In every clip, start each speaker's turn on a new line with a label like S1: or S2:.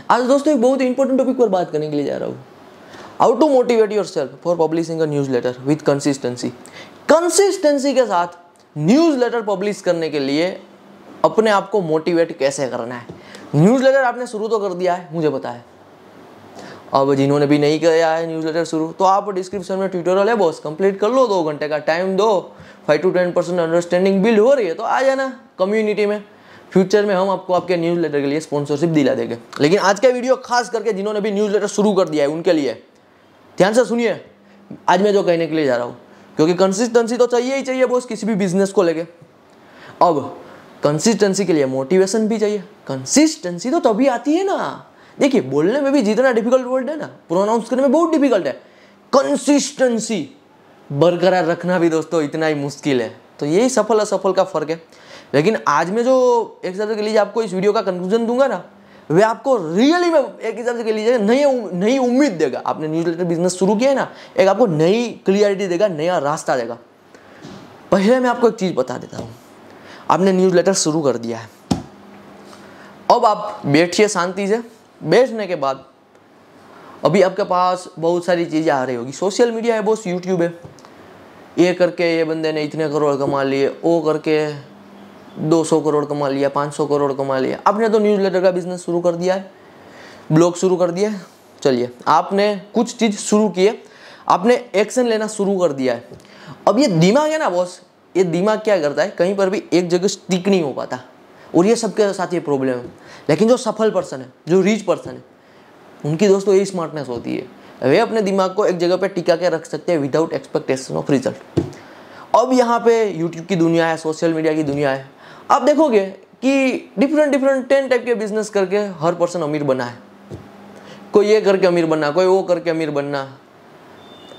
S1: आज दोस्तों एक बहुत इंपॉर्टेंट टॉपिक पर बात करने के लिए जा रहा हूँ। How to motivate yourself for publishing a newsletter with consistency. Consistency के साथ न्यूज़लेटर पब्लिश करने के लिए अपने आप को मोटिवेट कैसे करना है। न्यूज़लेटर आपने शुरू तो कर दिया है, मुझे पता है। अब जिन्होंने भी नहीं किया है न्यूज़लेटर शुरू, तो आप डिस्क्रिप्शन में ट्यूटोरियल है बॉस, कंप्लीट कर लो, 2 घंटे का टाइम दो, 5 to 10% अंडरस्टैंडिंग बिल्ड हो रही है तो आ जाना कम्युनिटी में। फ्यूचर में हम आपको आपके न्यूज़लेटर के लिए स्पॉन्सरशिप दिला देंगे। लेकिन आज का वीडियो खास करके जिन्होंने भी न्यूज़लेटर शुरू कर दिया है उनके लिए, ध्यान से सुनिए आज मैं जो कहने के लिए जा रहा हूँ, क्योंकि कंसिस्टेंसी तो चाहिए ही चाहिए बॉस किसी भी बिजनेस को लेके। अब कंसिस्टेंसी के लिए मोटिवेशन भी चाहिए। कंसिस्टेंसी तो तभी आती है ना, देखिए बोलने में भी जितना डिफिकल्ट वर्ड है ना, प्रोनाउंस करने में बहुत डिफिकल्ट है। कंसिस्टेंसी बरकरार रखना भी दोस्तों इतना ही मुश्किल है। तो यही सफल असफल का फर्क है। लेकिन आज मैं जो एक हिसाब से कह लीजिए आपको इस वीडियो का कंक्लूजन दूंगा ना, वे आपको रियली में एक हिसाब से कह लीजिए नई उम्मीद देगा। आपने न्यूज़लेटर बिजनेस शुरू किया है ना, एक आपको नई क्लियरिटी देगा, नया रास्ता देगा। पहले मैं आपको एक चीज़ बता देता हूँ, आपने न्यूज़लेटर शुरू कर दिया है, अब आप बैठिए शांति से। बैठने के बाद अभी आपके पास बहुत सारी चीज़ें आ रही होगी। सोशल मीडिया है बॉस, यूट्यूब है, ये करके ये बंदे ने इतने करोड़ कमा लिए, वो करके 200 करोड़ कमा लिया, 500 करोड़ कमा लिया। आपने तो न्यूज़लेटर का बिजनेस शुरू कर दिया है, ब्लॉग शुरू कर दिया है, चलिए आपने कुछ चीज़ शुरू की है, आपने एक्शन लेना शुरू कर दिया है। अब ये दिमाग है ना बॉस, ये दिमाग क्या करता है, कहीं पर भी एक जगह स्टिक नहीं हो पाता, और ये सबके साथ ये प्रॉब्लम है। लेकिन जो सफल पर्सन है, जो रिच पर्सन है, उनकी दोस्तों यही स्मार्टनेस होती है, वे अपने दिमाग को एक जगह पे टिका के रख सकते हैं विदाउट एक्सपेक्टेशन ऑफ रिजल्ट। अब यहाँ पे यूट्यूब की दुनिया है, सोशल मीडिया की दुनिया है, आप देखोगे कि डिफरेंट 10 टाइप के बिजनेस करके हर पर्सन अमीर बना है। कोई ये करके अमीर बनना, कोई वो करके अमीर बनना।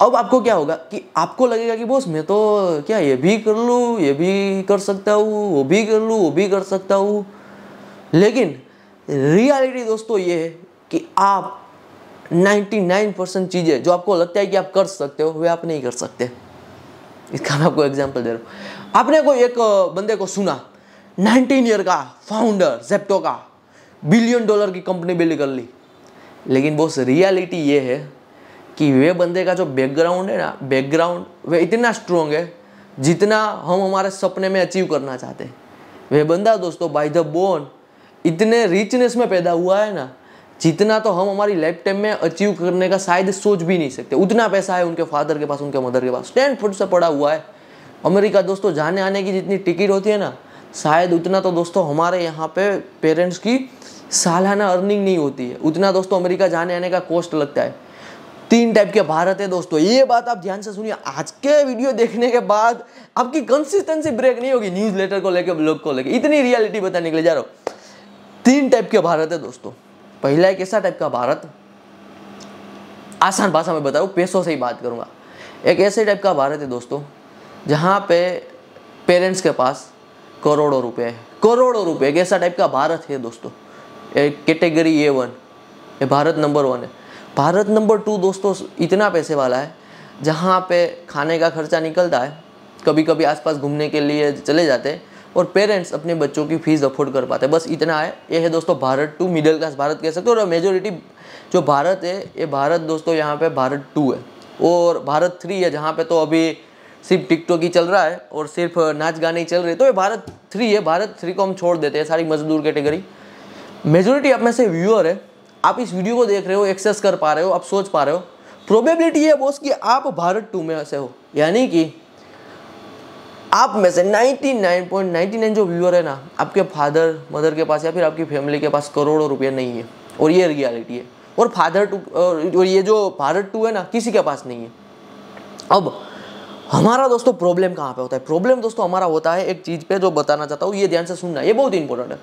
S1: अब आपको क्या होगा कि आपको लगेगा कि बॉस मैं तो क्या ये भी कर लूँ, ये भी कर सकता हूँ, वो भी कर लूँ, वो भी कर सकता हूँ। लेकिन रियलिटी दोस्तों ये है कि आप 99% चीज़ें जो आपको लगता है कि आप कर सकते हो, वे आप नहीं कर सकते। इसका मैं आपको एग्जांपल दे रहा हूँ। आपने कोई एक बंदे को सुना, 19 ईयर का फाउंडर जेप्टो का, $1 बिलियन की कंपनी बिल्ड कर ली। लेकिन बॉस रियलिटी ये है कि वे बंदे का जो बैकग्राउंड है ना, बैकग्राउंड वे इतना स्ट्रॉन्ग है जितना हम हमारे सपने में अचीव करना चाहते हैं। वे बंदा दोस्तों बाय द बोर्न इतने रिचनेस में पैदा हुआ है ना, जितना तो हम हमारी लाइफ टाइम में अचीव करने का शायद सोच भी नहीं सकते। उतना पैसा है उनके फादर के पास, उनके मदर के पास, स्टैनफोर्ड से पड़ा हुआ है। अमेरिका दोस्तों जाने आने की जितनी टिकट होती है ना, शायद उतना तो दोस्तों हमारे यहाँ पे पेरेंट्स की सालाना अर्निंग नहीं होती है। उतना दोस्तों अमेरिका जाने आने का कॉस्ट लगता है। 3 टाइप के भारत है दोस्तों, ये बात आप ध्यान से सुनिए। आज के वीडियो देखने के बाद आपकी कंसिस्टेंसी ब्रेक नहीं होगी न्यूज़लेटर को लेकर, ब्लॉग को लेकर। इतनी रियलिटी बताने के लिए जा रहा हूँ। 3 टाइप के भारत है दोस्तों। पहला एक ऐसा टाइप का भारत, आसान भाषा में बता रहा हूँ, पैसों से ही बात करूँगा। एक ऐसे टाइप का भारत है दोस्तों जहाँ पे पेरेंट्स के पास करोड़ों रुपए है, करोड़ों रुपए। एक ऐसा टाइप का भारत है दोस्तों, एक कैटेगरी A1, ये भारत नंबर 1 है। भारत नंबर 2 दोस्तों इतना पैसे वाला है जहाँ पे खाने का खर्चा निकलता है, कभी कभी आसपास घूमने के लिए चले जाते हैं, और पेरेंट्स अपने बच्चों की फीस अफोर्ड कर पाते हैं। बस इतना है। ये है दोस्तों भारत 2, मिडिल क्लास भारत कह सकते हो। और मेजोरिटी जो भारत है, ये भारत दोस्तों यहाँ पे भारत 2 है। और भारत 3 है जहाँ पे तो अभी सिर्फ टिकटॉक ही चल रहा है और सिर्फ नाच गाने ही चल रहे हैं। तो ये भारत 3 है। भारत 3 को हम छोड़ देते हैं, सारी मजदूर कैटेगरी। मेजोरिटी आप में से व्यूअर है, आप इस वीडियो को देख रहे हो, एक्सेस कर पा रहे हो, आप सोच पा रहे हो। प्रोबेबिलिटी है बॉस कि आप भारत 2 में से हो, यानी कि आप में से 99.99 जो व्यूअर है ना, आपके फादर मदर के पास या फिर आपकी फैमिली के पास करोड़ों रुपये नहीं है। और ये रियलिटी है। और और ये जो भारत 2 है ना, किसी के पास नहीं है। अब हमारा दोस्तों प्रॉब्लम कहाँ पे होता है? प्रॉब्लम दोस्तों हमारा होता है एक चीज़ पे जो बताना चाहता हूँ, ये ध्यान से सुनना, ये बहुत इंपॉर्टेंट है।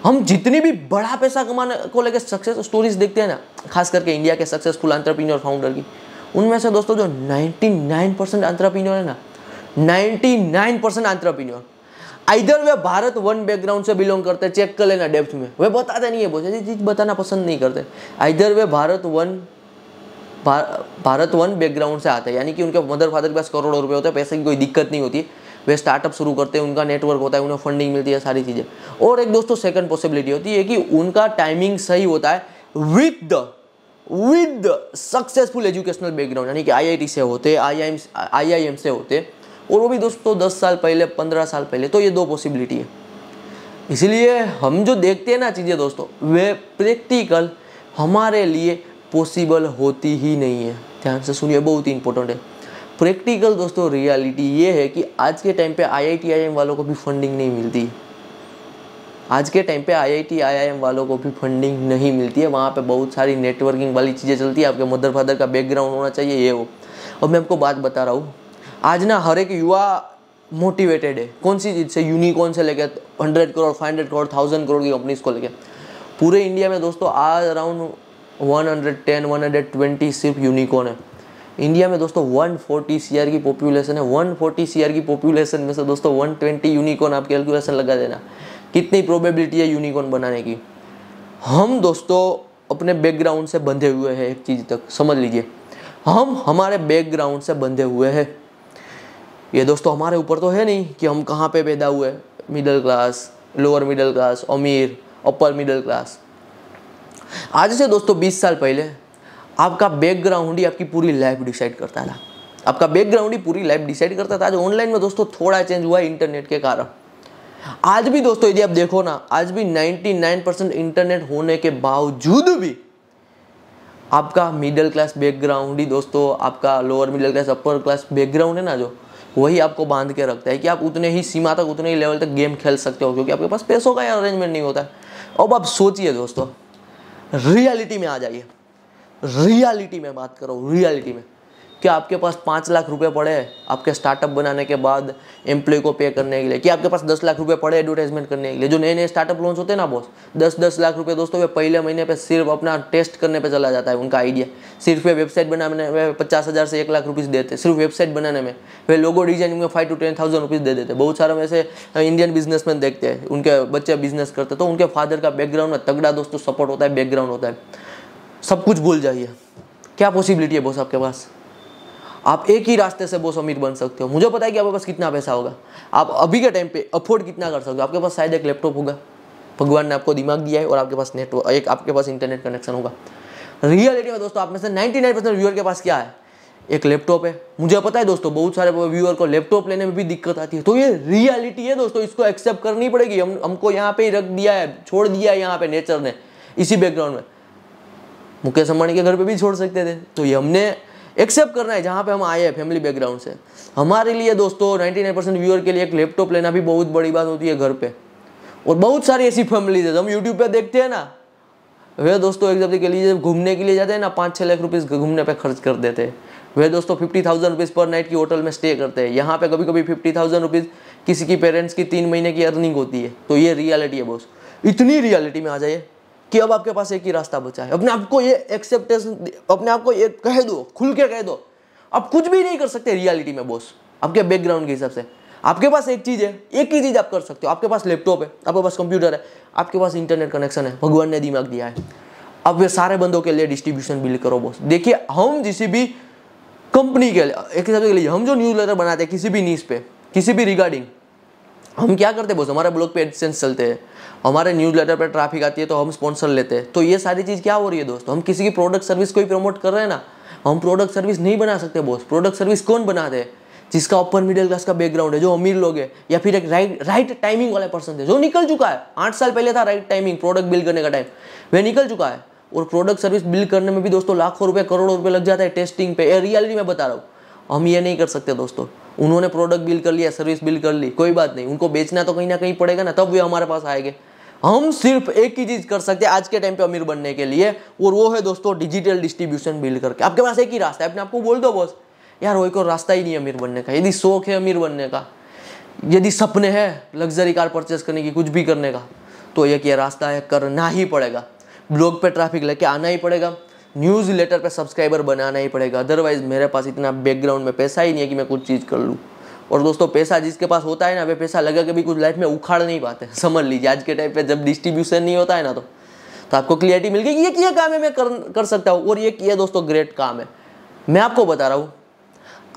S1: हम जितनी भी बड़ा पैसा कमाने को लेकर सक्सेस स्टोरीज देखते हैं ना, खास करके इंडिया के सक्सेसफुल एंटरप्रेन्योर फाउंडर की, उनमें से दोस्तों जो 99% एंटरप्रेन्योर है ना, 99% entrepreneur either way Bharat 1 background से बिलोंग करते हैं। चेक कर लेना डेप्थ में, वे बताते नहीं है, बहुत ऐसी चीज़ बताना पसंद नहीं करते। आइदर वे भारत 1 बैकग्राउंड से आते हैं, यानी कि उनके मदर फादर के पास करोड़ों रुपए होते हैं, पैसे की कोई दिक्कत नहीं होती है, वे स्टार्टअप शुरू करते हैं, उनका नेटवर्क होता है, उन्हें फंडिंग मिलती है, सारी चीज़ें। और एक दोस्तों सेकंड पॉसिबिलिटी होती है कि उनका टाइमिंग सही होता है, विद सक्सेसफुल एजुकेशनल बैकग्राउंड, यानी कि IIT से होते, IIM से होते, और वो भी दोस्तों 10 साल पहले, 15 साल पहले, तो ये 2 पॉसिबिलिटी है। इसलिए हम जो देखते हैं ना चीज़ें दोस्तों, वे प्रैक्टिकल हमारे लिए पॉसिबल होती ही नहीं है। ध्यान से सुनिए, बहुत ही इंपॉर्टेंट है। प्रैक्टिकल दोस्तों रियलिटी ये है कि आज के टाइम पे IIT IIM वालों को भी फंडिंग नहीं मिलती। आज के टाइम पे IIT IIM वालों को भी फंडिंग नहीं मिलती है। वहाँ पे बहुत सारी नेटवर्किंग वाली चीज़ें चलती है, आपके मदर फादर का बैकग्राउंड होना चाहिए, ये वो। अब मैं आपको बात बता रहा हूँ, आज ना हर एक युवा मोटिवेटेड है। कौन सी चीज़ से? यूनिकॉर्न से लेकर 100 करोड़, 500 करोड़, 1000 करोड़ की कंपनीज को लेकर। पूरे इंडिया में दोस्तों आज अराउंड 110, 120 सिर्फ यूनिकॉर्न है। इंडिया में दोस्तों 140 CR की पॉपुलेशन है। 140 CR की पॉपुलेशन में से दोस्तों 120 यूनिकॉर्न, आप कैलकुलेशन लगा देना कितनी प्रोबेबिलिटी है यूनिकॉर्न बनाने की। हम दोस्तों अपने बैकग्राउंड से बंधे हुए हैं, एक चीज़ तक समझ लीजिए, हम हमारे बैकग्राउंड से बंधे हुए हैं। ये दोस्तों हमारे ऊपर तो है नहीं कि हम कहाँ पे पैदा हुए, middle class, lower middle class, अमीर, अपर मिडिल क्लास। आज से दोस्तों 20 साल पहले आपका बैकग्राउंड ही आपकी पूरी लाइफ डिसाइड करता था। आपका बैकग्राउंड ही पूरी लाइफ डिसाइड करता था। आज ऑनलाइन में दोस्तों थोड़ा चेंज हुआ है इंटरनेट के कारण। आज भी दोस्तों यदि आप देखो ना, आज भी 99% इंटरनेट होने के बावजूद भी आपका मिडिल क्लास बैकग्राउंड ही दोस्तों, आपका lower middle class, upper class background है ना, जो वही आपको बांध के रखता है कि आप उतने ही सीमा तक, उतने ही लेवल तक गेम खेल सकते हो, क्योंकि आपके पास पैसों का अरेंजमेंट नहीं होता है। अब आप सोचिए दोस्तों, रियलिटी में आ जाइए, रियलिटी में बात करो, रियलिटी में क्या आपके पास 5 लाख रुपए पड़े हैं आपके स्टार्टअप बनाने के बाद एम्प्लॉय को पे करने के लिए? क्या आपके पास 10 लाख रुपए पड़े एडवर्टाइजमेंट करने के लिए? जो नए नए स्टार्टअप लॉन्च होते हैं ना बॉस, 10-10 लाख रुपए दोस्तों वे पहले महीने पे सिर्फ अपना टेस्ट करने पे चला जाता है। उनका आइडिया सिर्फ वे वेबसाइट बनाने में 50,000 से 1 लाख रुपीज़ देते, सिर्फ वेबसाइट बनाने में। वे लोगो डिजाइनिंग में 5 to 10,000 रुपीज़ दे देते। बहुत सारे वैसे इंडियन बिजनेसमैन देखते हैं, उनके बच्चे बिजनेस करते, तो उनके फादर का बैकग्राउंड में तगड़ा दोस्तों सपोर्ट होता है, बैकग्राउंड होता है। सब कुछ भूल जाइए, क्या पॉसिबिलिटी है बॉस आपके पास? आप एक ही रास्ते से बहुत अमीर बन सकते हो। मुझे पता है कि आपके पास कितना पैसा होगा, आप अभी के टाइम पे अफोर्ड कितना कर सकते हो। आपके पास शायद एक लैपटॉप होगा, भगवान ने आपको दिमाग दिया है, और आपके पास नेटवर्क, एक आपके पास इंटरनेट कनेक्शन होगा। रियलिटी में दोस्तों आप में से 99% व्यूअर के पास क्या है? एक लैपटॉप है। मुझे पता है दोस्तों बहुत सारे व्यूअर को लैपटॉप लेने में भी दिक्कत आती है। तो ये रियलिटी है दोस्तों, इसको एक्सेप्ट करनी पड़ेगी। हमको यहाँ पे ही रख दिया है, छोड़ दिया है यहाँ पे नेचर ने, इसी बैकग्राउंड में। मुकेश अंबानी के घर पे भी छोड़ सकते थे, तो ये हमने एक्सेप्ट करना है जहाँ पे हम आए हैं, फैमिली बैकग्राउंड से। हमारे लिए दोस्तों 99% व्यूअर के लिए एक लैपटॉप लेना भी बहुत बड़ी बात होती है घर पे। और बहुत सारी ऐसी फैमिलीज है, हम यूट्यूब पे देखते हैं ना, वे दोस्तों एग्जाम्पल के लिए घूमने के लिए जाते हैं ना, 5-6 लाख रुपीज़ घूमने पे खर्च कर देते हैं। वे दोस्तों 50,000 रुपीज़ पर नाइट की होटल में स्टे करते हैं। यहाँ पे कभी कभी 50,000 रुपीज़ किसी की पेरेंट्स की 3 महीने की अर्निंग होती है। तो ये रियलिटी है बॉस। इतनी रियलिटी में आ जाइए कि अब आपके पास एक ही रास्ता बचा है। अपने आप को ये एक्सेप्टेशन, अपने आप को ये कह दो, खुल के कह दो, आप कुछ भी नहीं कर सकते रियलिटी में बॉस, आपके बैकग्राउंड के हिसाब से। आपके पास एक चीज़ है, एक ही चीज़ आप कर सकते हो। आपके पास लैपटॉप है, आपके पास कंप्यूटर है, आपके पास इंटरनेट कनेक्शन है, भगवान ने दिमाग दिया है। अब वे सारे बंदों के लिए डिस्ट्रीब्यूशन बिल्ड करो बॉस। देखिए हम किसी भी कंपनी के लिए, एक हिसाब के लिए हम जो न्यूज़लेटर बनाते हैं किसी भी न्यूज़ पे, किसी भी रिगार्डिंग, हम क्या करते हैं बॉस, हमारे ब्लॉग पे एडसेंस चलते हैं, हमारे न्यूज़लेटर पे ट्रैफिक आती है, तो हम स्पॉन्सर लेते हैं। तो ये सारी चीज़ क्या हो रही है दोस्तों, हम किसी की प्रोडक्ट सर्विस को ही प्रमोट कर रहे हैं ना। हम प्रोडक्ट सर्विस नहीं बना सकते बॉस। प्रोडक्ट सर्विस कौन बनाते हैं? जिसका अपर मिडिल क्लास का बैकग्राउंड है, जो अमीर लोग है, या फिर एक राइट टाइमिंग वाला पर्सन है, जो निकल चुका है। 8 साल पहले था राइट टाइमिंग, प्रोडक्ट बिल्ड करने का टाइम, वह निकल चुका है। और प्रोडक्ट सर्विस बिल्ड करने में भी दोस्तों लाखों रुपए, करोड़ों रुपए लग जाता है टेस्टिंग पे। रियलिटी में बता रहा हूँ, हम ये नहीं कर सकते दोस्तों। उन्होंने प्रोडक्ट बिल्ड कर लिया, सर्विस बिल्ड कर ली, कोई बात नहीं, उनको बेचना तो कहीं ना कहीं पड़ेगा ना, तब वे हमारे पास आएंगे। हम सिर्फ एक ही चीज कर सकते हैं आज के टाइम पे अमीर बनने के लिए, और वो है दोस्तों डिजिटल डिस्ट्रीब्यूशन बिल्ड करके। आपके पास एक ही रास्ता है, अपने आपको बोल दो बॉस, यार वही को रास्ता ही नहीं अमीर बनने का। यदि शौक है अमीर बनने का, यदि सपने हैं लग्जरी कार परचेस करने की, कुछ भी करने का, तो एक ये रास्ता है, करना ही पड़ेगा। ब्लॉग पे ट्रैफिक लेके आना ही पड़ेगा, न्यूज़ लेटर पे सब्सक्राइबर बनाना ही पड़ेगा। अदरवाइज मेरे पास इतना बैकग्राउंड में पैसा ही नहीं है कि मैं कुछ चीज़ कर लूँ। और दोस्तों पैसा जिसके पास होता है ना, वे पैसा लगा के भी कुछ लाइफ में उखाड़ नहीं पाते। समझ लीजिए आज के टाइम पे जब डिस्ट्रीब्यूशन नहीं होता है ना, तो आपको क्लियरिटी मिल गई कि ये काम है, मैं कर सकता हूँ। और ये दोस्तों ग्रेट काम है। मैं आपको बता रहा हूँ,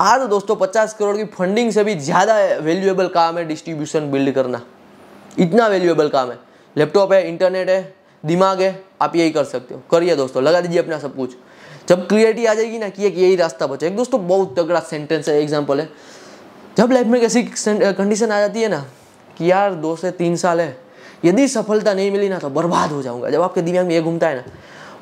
S1: आज दोस्तों 50 करोड़ की फंडिंग से भी ज़्यादा वैल्यूएबल काम है डिस्ट्रीब्यूशन बिल्ड करना। इतना वैल्यूएबल काम है। लैपटॉप है, इंटरनेट है, दिमाग है, आप यही कर सकते हो, करिए दोस्तों, लगा दीजिए अपना सब कुछ। जब क्लियरिटी आ जाएगी ना कि एक यही रास्ता बचा। एक दोस्तों बहुत तगड़ा सेंटेंस है, एग्जाम्पल है, जब लाइफ में कैसी कंडीशन आ जाती है ना कि यार 2 से 3 साल है, यदि सफलता नहीं मिली ना तो बर्बाद हो जाऊंगा। जब आपके दिमाग में ये घूमता है ना,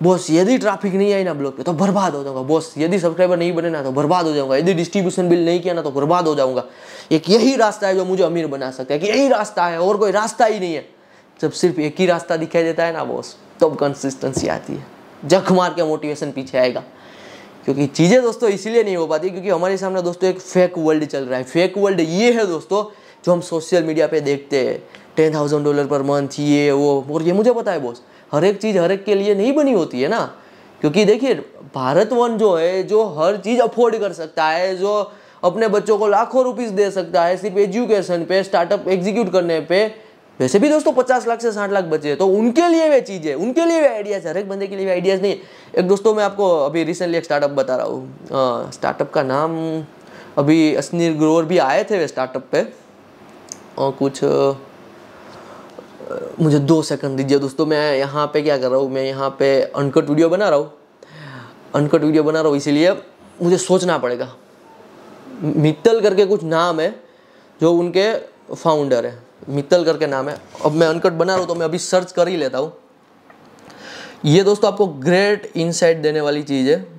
S1: बॉस यदि ट्रैफिक नहीं आई ना ब्लॉक पे तो बर्बाद हो जाऊंगा, बॉस यदि सब्सक्राइबर नहीं बने ना तो बर्बाद हो जाऊंगा, यदि डिस्ट्रीब्यूशन बिल नहीं किया ना तो बर्बाद हो जाऊंगा, एक यही रास्ता है जो मुझे अमीर बना सकता है, कि यही रास्ता है और कोई रास्ता ही नहीं है। जब सिर्फ एक ही रास्ता दिखाई देता है ना बॉस, तब कंसिस्टेंसी आती है, जख मार के मोटिवेशन पीछे आएगा। क्योंकि चीज़ें दोस्तों इसीलिए नहीं हो पाती क्योंकि हमारे सामने दोस्तों एक फेक वर्ल्ड चल रहा है। फेक वर्ल्ड ये है दोस्तों जो हम सोशल मीडिया पे देखते हैं, $10,000 पर मंथ, ये वो, और ये मुझे पता है बॉस, हर एक चीज़ हर एक के लिए नहीं बनी होती है ना। क्योंकि देखिए भारत वन जो है, जो हर चीज़ अफोर्ड कर सकता है, जो अपने बच्चों को लाखों रुपीस दे सकता है सिर्फ एजुकेशन पे, स्टार्टअप एग्जीक्यूट करने पे, वैसे भी दोस्तों 50 लाख से 60 लाख बचे हैं, तो उनके लिए वे चीज़ है, उनके लिए वे आइडियाज़, हर एक बंदे के लिए आइडियाज़ नहीं है। एक दोस्तों मैं आपको अभी रिसेंटली एक स्टार्टअप बता रहा हूँ, स्टार्टअप का नाम अभी अस्नीर ग्रोवर भी आए थे वे स्टार्टअप पे, और कुछ मुझे 2 सेकंड दीजिए दोस्तों। मैं यहाँ पे क्या कर रहा हूँ, मैं यहाँ पे अनकट वीडियो बना रहा हूँ, इसीलिए मुझे सोचना पड़ेगा। मित्तल करके कुछ नाम है जो उनके फाउंडर है, मित्तल करके नाम है। अब मैं अनकट बना रहा हूँ तो मैं अभी सर्च कर ही लेता हूँ। ये दोस्तों आपको ग्रेट इनसाइट देने वाली चीज़ है।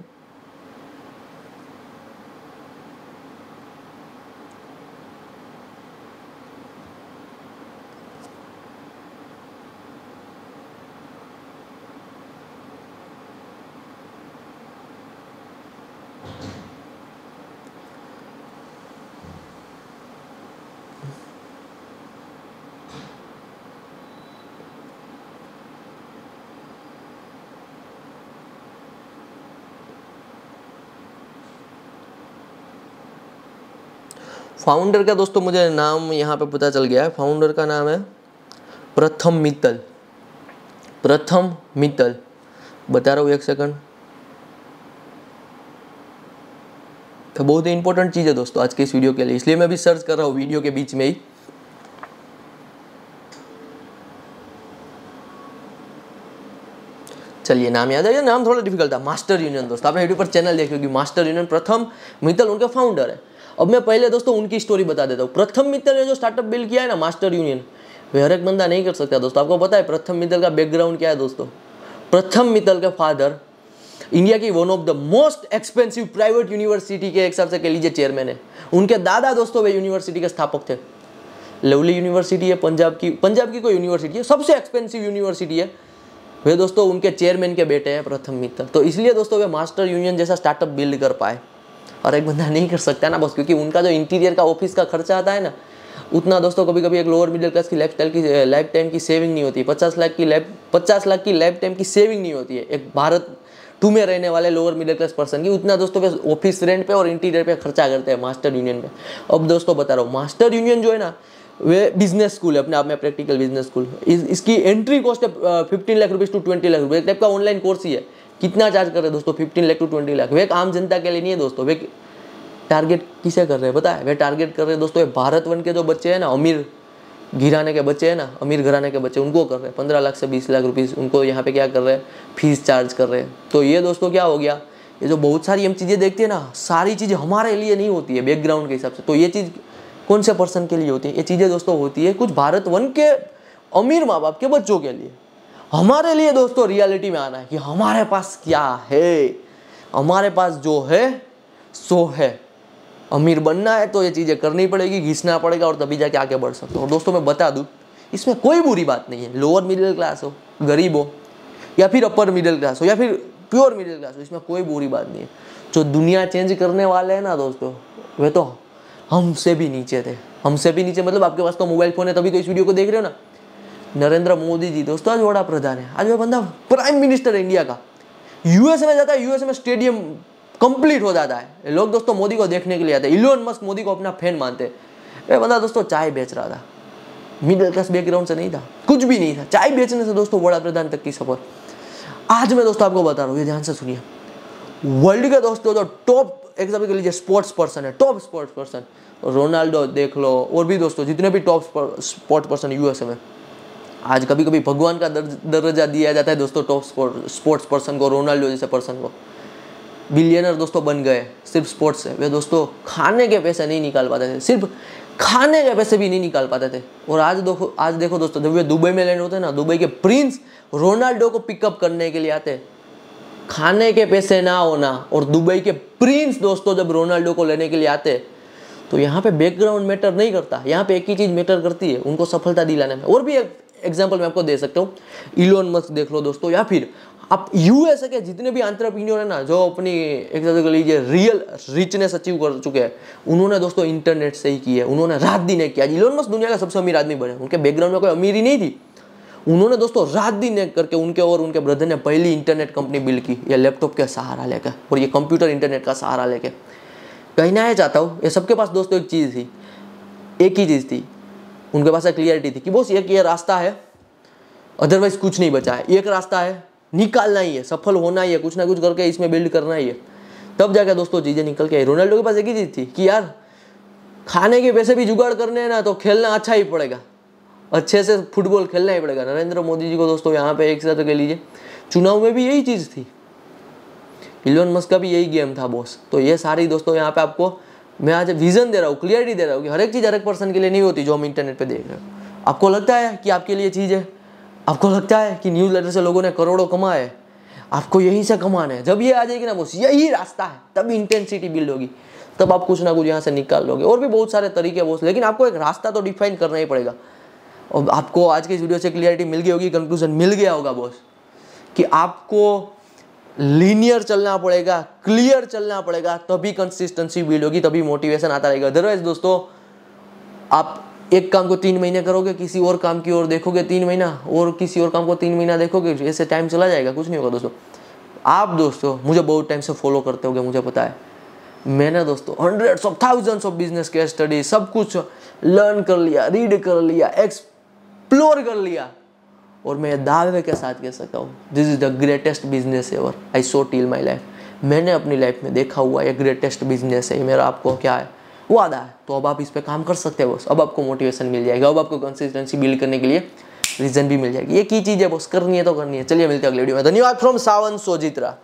S1: फाउंडर का दोस्तों मुझे नाम यहाँ पे पता चल गया है। फाउंडर का नाम है प्रथम मित्तल, प्रथम मित्तल, बता रहा हूँ 1 सेकंड। तो बहुत ही इंपॉर्टेंट चीज़ है दोस्तों आज के इस वीडियो के लिए, इसलिए मैं भी सर्च कर रहा हूँ वीडियो के बीच में ही। चलिए नाम याद आ गया, नाम थोड़ा डिफिकल्ट था, मास्टर यूनियन। दोस्तों आपने यूट्यूब पर चैनल देखी होगी, मास्टर यूनियन, प्रथम मित्तल उनके फाउंडर है। अब मैं पहले दोस्तों उनकी स्टोरी बता देता हूँ। प्रथम मित्तल ने जो स्टार्टअप बिल्ड किया है ना, मास्टर यूनियन, वे हर एक बंदा नहीं कर सकता दोस्तों। आपको पता है प्रथम मित्तल का बैकग्राउंड क्या है दोस्तों? प्रथम मित्तल के फादर इंडिया की one of the most expensive private university के एक हिसाब से कह लीजिए चेयरमैन है। उनके दादा दोस्तों वे यूनिवर्सिटी के स्थापक थे। लवली यूनिवर्सिटी है पंजाब की कोई यूनिवर्सिटी है, सबसे एक्सपेंसिव यूनिवर्सिटी है। वे दोस्तों उनके चेयरमैन के बेटे हैं प्रथम मित्तल। तो इसलिए दोस्तों वे मास्टर यूनियन जैसा स्टार्टअप बिल्ड कर पाए, और एक बंदा नहीं कर सकता ना बस, क्योंकि उनका जो इंटीरियर का ऑफिस का खर्चा आता है ना, उतना दोस्तों कभी कभी एक लोअर मिडिल क्लास की लाइफ टाइम की सेविंग नहीं होती है। 50 लाख की लाइफ टाइम की सेविंग नहीं होती है एक भारत 2 में रहने वाले लोअर मिडिल क्लास पर्सन की। उतना दोस्तों वे ऑफिस रेंट पे और इंटीरियर पे खर्चा करते हैं मास्टर यूनियन में। अब दोस्तों बता रहा हूँ, मास्टर यूनियन जो है ना, वे बिजनेस स्कूल है, अपने आप में प्रैक्टिकल बिजनेस स्कूल। इसकी एंट्री कॉस्ट है 15 लाख रुपीज़ टू 20 लाख रुपये, एक टाइप का ऑनलाइन कोर्स ही है। कितना चार्ज कर रहे हैं दोस्तों? 15 लाख टू 20 लाख। वे एक आम जनता के लिए नहीं है दोस्तों। वे टारगेट किसे कर रहे हैं पता है? वे टारगेट कर रहे हैं दोस्तों भारत वन के जो बच्चे हैं ना, अमीर घराने के बच्चे हैं ना, अमीर घराने के बच्चे, उनको कर रहे हैं। 15 लाख से 20 लाख रुपीज़ उनको यहाँ पे क्या कर रहे हैं, फीस चार्ज कर रहे हैं। तो ये दोस्तों क्या हो गया, ये जो बहुत सारी हम चीज़ें देखते हैं ना, सारी चीज़ें हमारे लिए नहीं होती है बैकग्राउंड के हिसाब से। तो ये चीज़ कौन से पर्सन के लिए होती है? ये चीज़ें दोस्तों होती है कुछ भारत वन के अमीर माँ बाप के बच्चों के लिए। हमारे लिए दोस्तों रियलिटी में आना है कि हमारे पास क्या है, हमारे पास जो है सो है। अमीर बनना है तो ये चीज़ें करनी पड़ेगी, घिसना पड़ेगा, और तभी जाके आगे बढ़ सकते हो। और दोस्तों मैं बता दूं, इसमें कोई बुरी बात नहीं है। लोअर मिडिल क्लास हो, गरीब हो, या फिर अपर मिडिल क्लास हो, या फिर प्योर मिडिल क्लास हो, इसमें कोई बुरी बात नहीं है। जो दुनिया चेंज करने वाले हैं ना दोस्तों, वे तो हमसे भी नीचे थे। हमसे भी नीचे मतलब आपके पास तो मोबाइल फ़ोन है तभी तो इस वीडियो को देख रहे हो ना। नरेंद्र मोदी जी दोस्तों आज बड़ा प्रधान है, आज वो बंदा प्राइम मिनिस्टर है इंडिया का। यूएसए में जाता है, यूएसए में स्टेडियम कंप्लीट हो जाता है, लोग दोस्तों मोदी को देखने के लिए आते हैं। इलोन मस्क मोदी को अपना फैन मानते हैं। ये बंदा दोस्तों चाय बेच रहा था, मिडिल क्लास बैकग्राउंड से नहीं था, कुछ भी नहीं था, चाय बेचने से दोस्तों बड़ा प्रधान तक की सफर। आज मैं दोस्तों आपको बता रहा हूँ, ये ध्यान से सुनिए। वर्ल्ड के दोस्तों जो टॉप एग्जाम्पल के लीजिए स्पोर्ट्स पर्सन है, टॉप स्पोर्ट्स पर्सन, रोनाल्डो देख लो, और भी दोस्तों जितने भी टॉप स्पोर्ट्स पर्सन यूएसए में, आज कभी कभी भगवान का दर्जा दिया जाता है दोस्तों टॉप स्पोर्ट्स पर्सन को, रोनाल्डो जैसे पर्सन को। बिलियनर दोस्तों बन गए सिर्फ स्पोर्ट्स से। वे दोस्तों खाने के पैसे नहीं निकाल पाते थे, सिर्फ खाने के पैसे भी नहीं निकाल पाते थे। और आज देखो दोस्तों, जब वे दुबई में लैंड होते हैं ना, दुबई के प्रिंस रोनाल्डो को पिकअप करने के लिए आते। खाने के पैसे ना होना और दुबई के प्रिंस दोस्तों जब रोनाल्डो को लेने के लिए आते, तो यहाँ पे बैकग्राउंड मैटर नहीं करता, यहाँ पे एक ही चीज़ मैटर करती है, उनको सफलता दिलाने में। और भी एक एग्जाम्पल मैं आपको दे सकता हूँ, इलोन मस्क देख लो दोस्तों, या फिर आप यूएसए के जितने भी एंटरप्रेन्योर है ना, जो अपनी एक तरह से लीजिए रियल रिचनेस अचीव कर चुके हैं, उन्होंने दोस्तों इंटरनेट से ही की है। उन्होंने रात दिन एक किया। इलोन मस्क दुनिया का सबसे अमीर आदमी बने, उनके बैकग्राउंड में कोई अमीरी नहीं थी। उन्होंने दोस्तों रात दिन एक करके उनके और उनके ब्रदर ने पहली इंटरनेट कंपनी बिल्ड की, ये लैपटॉप के सहारा लेकर और ये कंप्यूटर इंटरनेट का सहारा लेकर। कहना चाहता हूँ, ये सबके पास दोस्तों एक चीज़ थी, एक ही चीज़ थी, उनके पास एक क्लियरिटी थी कि बस ये रास्ता है, अदरवाइज कुछ नहीं बचा है। एक रास्ता है, निकालना ही है, सफल होना ही है, कुछ ना कुछ करके इसमें बिल्ड करना ही है। तब जाकर दोस्तों चीज़ें निकल के आई। रोनाल्डो के पास एक ही चीज़ थी कि यार खाने के पैसे भी जुगाड़ करने हैं ना, तो खेलना अच्छा ही पड़ेगा, अच्छे से फुटबॉल खेलना ही पड़ेगा। नरेंद्र मोदी जी को दोस्तों यहाँ पे एक साथ कह लीजिए, चुनाव में भी यही चीज़ थी। इलोन मस्क का भी यही गेम था बॉस। तो ये सारी दोस्तों यहाँ पे आपको मैं आज विजन दे रहा हूँ, क्लियरिटी दे रहा हूँ कि हर एक चीज़ हर एक पर्सन के लिए नहीं होती जो हम इंटरनेट पे देख रहे हो। आपको लगता है कि आपके लिए चीज़ है, आपको लगता है कि न्यूज़लेटर से लोगों ने करोड़ों कमाए हैं, आपको यहीं से कमाना है, जब ये आ जाएगी ना बॉस, यही रास्ता है, तब इंटेंसिटी बिल्ड होगी, तब आप कुछ ना कुछ यहाँ से निकाल लोगे। और भी बहुत सारे तरीके बॉस, लेकिन आपको एक रास्ता तो डिफाइन करना ही पड़ेगा। और आपको आज के इस वीडियो से क्लियरिटी मिल गई होगी, कंक्लूजन मिल गया होगा बॉस, कि आपको लीनियर चलना पड़ेगा, क्लियर चलना पड़ेगा, तभी कंसिस्टेंसी बिल्ड होगी, तभी मोटिवेशन आता रहेगा। अदरवाइज दोस्तों आप एक काम को 3 महीने करोगे, किसी और काम की ओर देखोगे 3 महीना, और किसी और काम को 3 महीना देखोगे, ऐसे टाइम चला जाएगा, कुछ नहीं होगा दोस्तों। आप दोस्तों मुझे बहुत टाइम से फॉलो करते होगे, मुझे पता है। मैंने दोस्तों hundreds of thousands of business case study सब कुछ लर्न कर लिया, रीड कर लिया, एक्सप्लोर कर लिया, और मैं दावे के साथ कह सकता हूँ this is the greatest business ever I so till my life. मैंने अपनी लाइफ में देखा हुआ ये ग्रेटेस्ट बिजनेस है, मेरा आपको क्या है वादा है। तो अब आप इस पे काम कर सकते हो बॉस, अब आपको मोटिवेशन मिल जाएगा, अब आपको कंसिस्टेंसी बिल्ड करने के लिए रीजन भी मिल जाएगी। ये की चीज़ है बॉस, करनी है तो करनी है। चलिए मिलते हैं अगले वीडियो में। धन्यवाद फ्रॉम सावन सोजित्रा।